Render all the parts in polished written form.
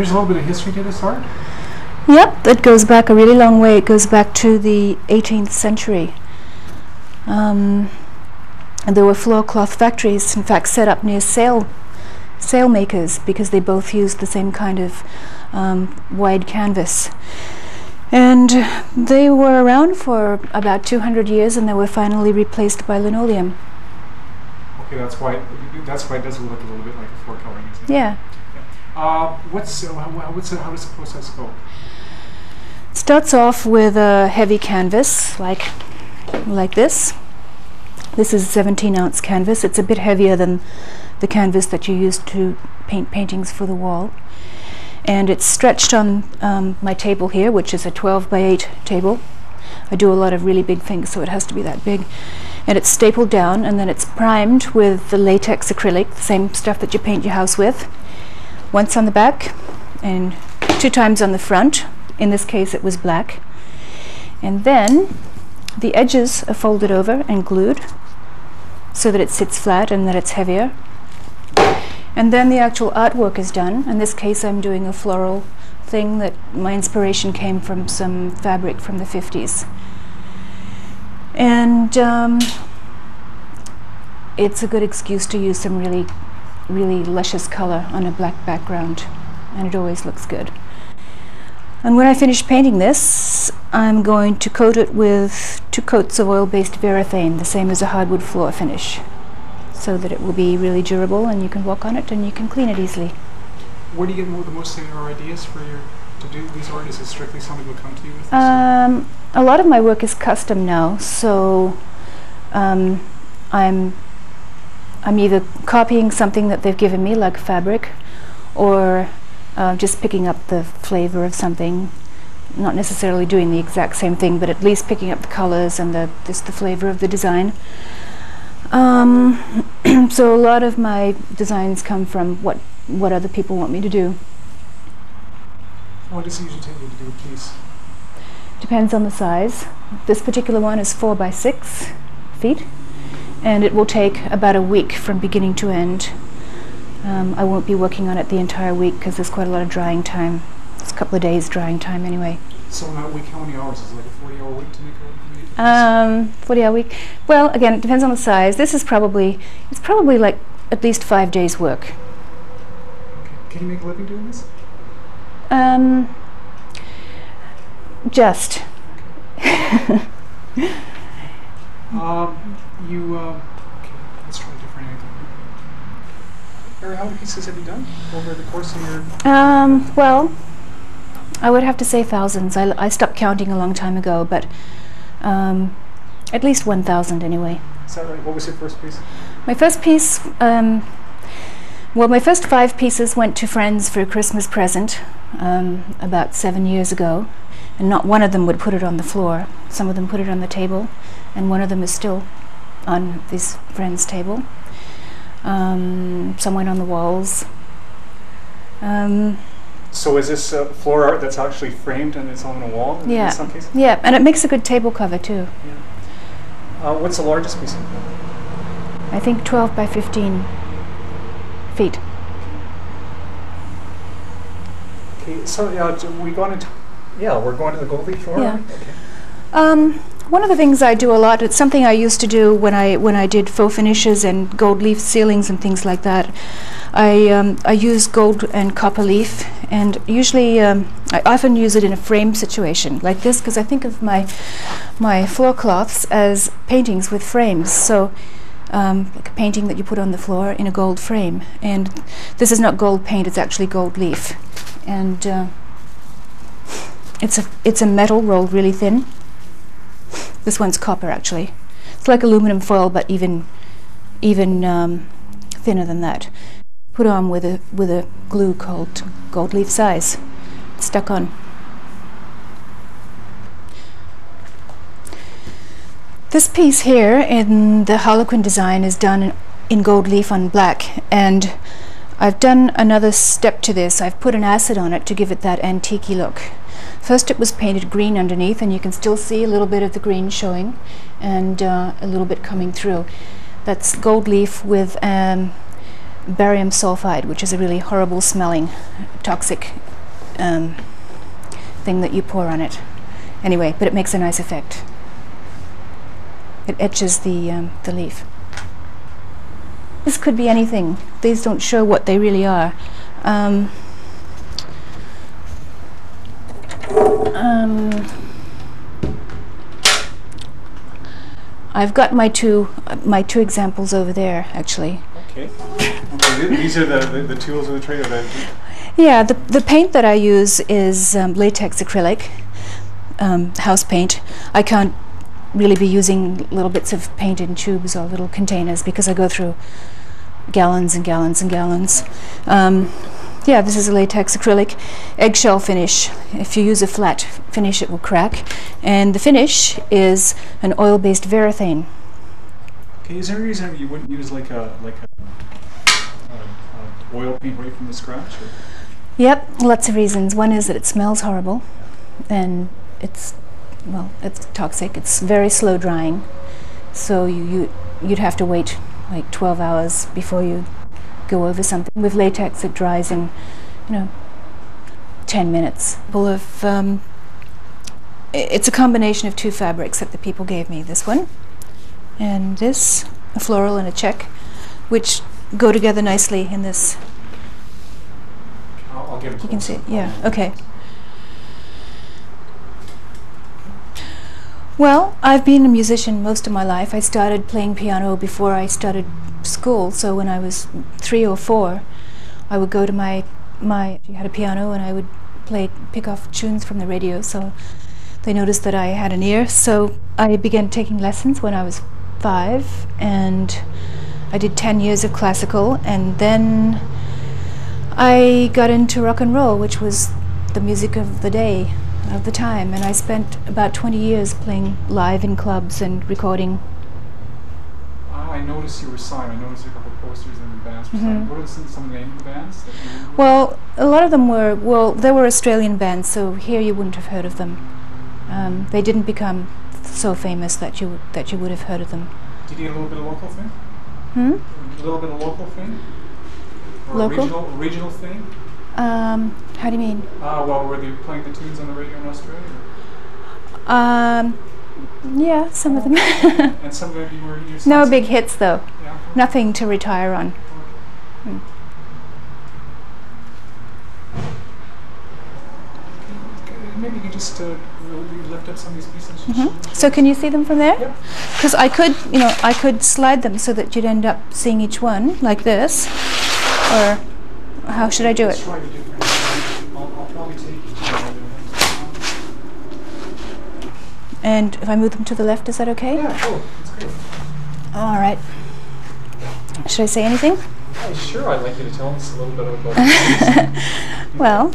There's a little bit of history to this art? Yep, it goes back a really long way. It goes back to the 18th century. And there were floor cloth factories, in fact, set up near sail makers, because they both used the same kind of wide canvas. And they were around for about 200 years, and they were finally replaced by linoleum. Okay, that's why it does look a little bit like a floor coloring, isn't it? Yeah. How does the process go? It starts off with a heavy canvas, like this. This is 17-ounce canvas. It's a bit heavier than the canvas that you use to paint paintings for the wall. And it's stretched on my table here, which is a 12 by 8 table. I do a lot of really big things, so it has to be that big. And it's stapled down, and then it's primed with the latex acrylic, the same stuff that you paint your house with. Once on the back and 2 times on the front. In this case it was black. And then the edges are folded over and glued so that it sits flat and that it's heavier. And then the actual artwork is done. In this case I'm doing a floral thing that my inspiration came from some fabric from the 50s. And it's a good excuse to use some really luscious color on a black background, and it always looks good. And when I finish painting this, I'm going to coat it with 2 coats of oil-based varathane, the same as a hardwood floor finish, so that it will be really durable and you can walk on it and you can clean it easily. Where do you get the most of your ideas to do these art? Is it strictly somebody will come to you with this? A lot of my work is custom now, so I'm either copying something that they've given me, like fabric, or just picking up the flavor of something, not necessarily doing the exact same thing, but at least picking up the colors and the flavor of the design. So a lot of my designs come from what other people want me to do. What does it usually take you to do a piece? Depends on the size. This particular one is 4 by 6 feet, and it will take about a week from beginning to end. I won't be working on it the entire week because there's quite a lot of drying time. It's a couple of days drying time anyway. So in that week, how many hours? Is it like a 40-hour week to make a 40-hour week. Well, again, it depends on the size. This is probably like at least 5 days work. Okay. Can you make a living doing this? Just. Okay. Okay, let's try a different angle. Barry, how many pieces have you done over the course of your... Well, I would have to say thousands. I stopped counting a long time ago, but at least 1,000 anyway. Is that right? What was your first piece? My first piece, well, my first 5 pieces went to friends for a Christmas present about 7 years ago, and not one of them would put it on the floor. Some of them put it on the table, and one of them is still on this friend's table. Some went on the walls. So is this floor art that's actually framed and it's on a wall yeah. in some cases? Yeah, and it makes a good table cover too. Yeah. What's the largest piece? I think 12 by 15 feet. Okay, so we're going to the gold leaf floor. Yeah. Okay. One of the things I do a lot, it's something I used to do when I did faux finishes and gold leaf ceilings and things like that. I use gold and copper leaf, and usually I often use it in a frame situation like this, because I think of my floor cloths as paintings with frames. So like a painting that you put on the floor in a gold frame, and this is not gold paint, it's actually gold leaf, and it's a metal rolled really thin. This one's copper actually. It's like aluminum foil, but even thinner than that. Put on with a glue called gold leaf size. It's stuck on. This piece here in the Harlequin design is done in gold leaf on black, and I've done another step to this. I've put an acid on it to give it that antique-y look. First it was painted green underneath, and you can still see a little bit of the green showing and a little bit coming through. That's gold leaf with barium sulfide, which is a really horrible smelling, toxic thing that you pour on it. Anyway, but it makes a nice effect. It etches the leaf. This could be anything. These don't show what they really are. I've got my two examples over there, actually. Okay. These are the tools of the trade. Yeah, the paint that I use is latex acrylic, house paint. I can't really be using little bits of paint in tubes or little containers because I go through gallons and gallons and gallons. Yeah, this is a latex acrylic eggshell finish. If you use a flat finish, it will crack. And the finish is an oil-based varathane. Okay, is there a reason you wouldn't use like a oil paint right from the scratch? Or? Yep, lots of reasons. One is that it smells horrible, and it's toxic. It's very slow drying, so you'd have to wait like 12 hours before you go over something. With latex, it dries in 10 minutes. It's a combination of two fabrics that the people gave me. This one and this, a floral and a check, which go together nicely in this. I'll give it. You can see it. Yeah. Okay. Well, I've been a musician most of my life. I started playing piano before I started school, so when I was 3 or 4, I would go to my had a piano and I would pick off tunes from the radio, so they noticed that I had an ear. So I began taking lessons when I was 5, and I did 10 years of classical, and then I got into rock and roll, which was the music of the day, of the time, and I spent about 20 years playing live in clubs and recording. I noticed you were signed. I noticed a couple of posters in the bands were signed. What are some of the names of the bands? Well, a lot of them were, they were Australian bands, so here you wouldn't have heard of them. They didn't become so famous that you would have heard of them. Did you get a little bit of local fame? A little bit of local fame? Or local? Regional fame? How do you mean? Well, were they playing the tunes on the radio in Australia? Yeah, some of them. And some of them you were... No big hits, though. Yeah. Nothing to retire on. Okay. Maybe you can just lift up some of these pieces. So can you see them from there? Yep. Because I could slide them so that you'd end up seeing each one like this, or how should I do it? Let's try to do it. I'll probably take it. And if I move them to the left, is that okay? Yeah, cool. That's great. All right. Should I say anything? Sure, I'd like you to tell us a little bit about it. Well,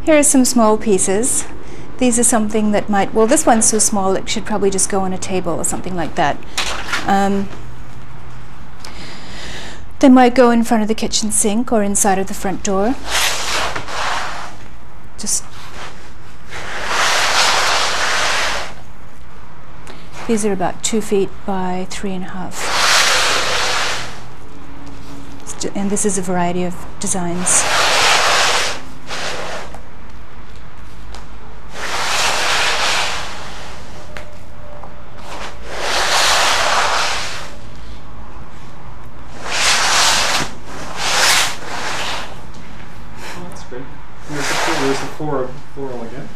here are some small pieces. These are something that might, well, this one's so small it should probably just go on a table or something like that. They might go in front of the kitchen sink or inside of the front door. Just these are about 2 feet by 3.5. And this is a variety of designs. There's the floral again.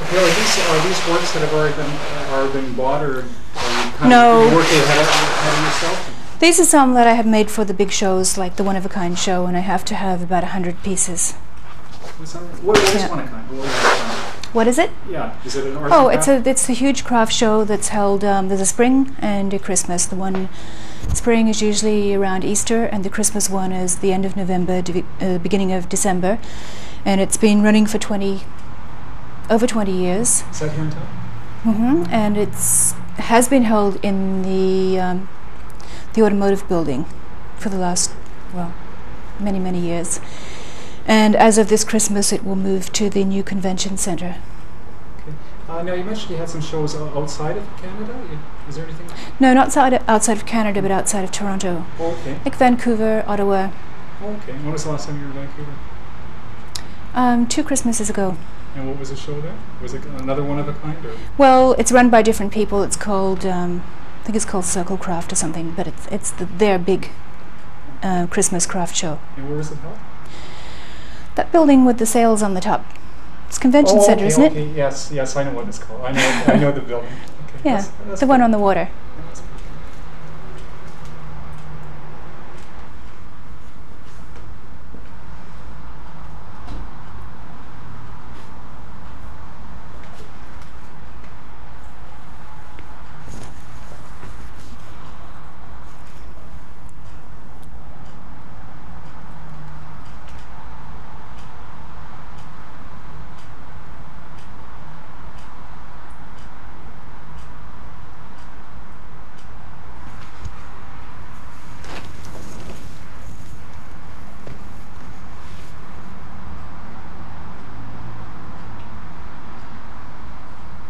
Okay, are these works that have already been bought, or are you kind of working ahead of yourself? These are some that I have made for the big shows, like the one-of-a-kind show, and I have to have about 100 pieces. What is one-of-a-kind? What is it? Yeah, is it an art and craft? It's a huge craft show that's held. There's a spring and a Christmas. The one spring is usually around Easter, and the Christmas one is the end of November, beginning of December, and it's been running for over 20 years. Is that here in town? And has been held in the automotive building for the last, well, many years. And as of this Christmas, it will move to the new convention center. Okay. Now you mentioned you had some shows outside of Canada. Is there anything? No, not outside of Canada, but outside of Toronto. Oh, okay. Like Vancouver, Ottawa. Oh, okay. When was the last time you were in Vancouver? 2 Christmases ago. And what was the show there? Was it another one of a kind, or? Well, it's run by different people. It's called, I think it's called Circle Craft or something, but it's their big Christmas craft show. And where was it held? That building with the sails on the top. It's Convention Center, isn't it? Okay, yes, I know what it's called. I know the building. Okay, Yeah, that's the one on the water. That's pretty good.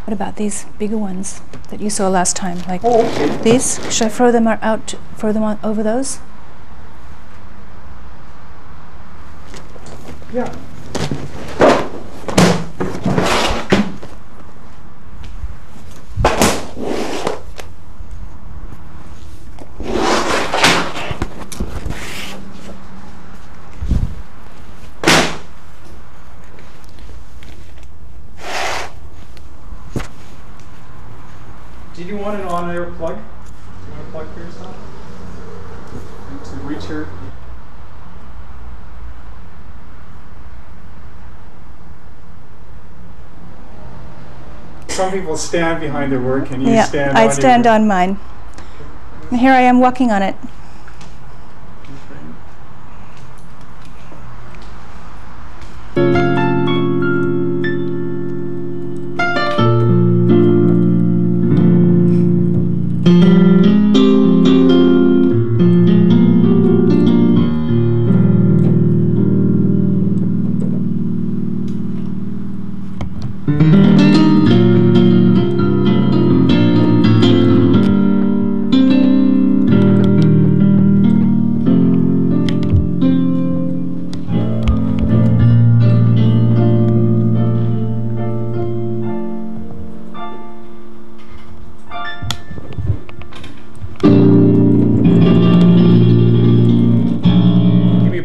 What about these bigger ones that you saw last time? Like okay. these? Should I throw them out? Throw them on over those? Yeah. Did you want an on-air plug? Do you want a plug for yourself? And to reach your... Some people stand behind their work and you stand on I stand your on mine. And here I am walking on it.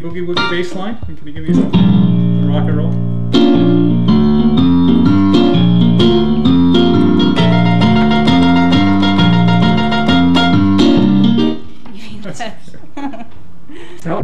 Boogie woogie bass line? Can you give me some rock and roll? You mean that? No.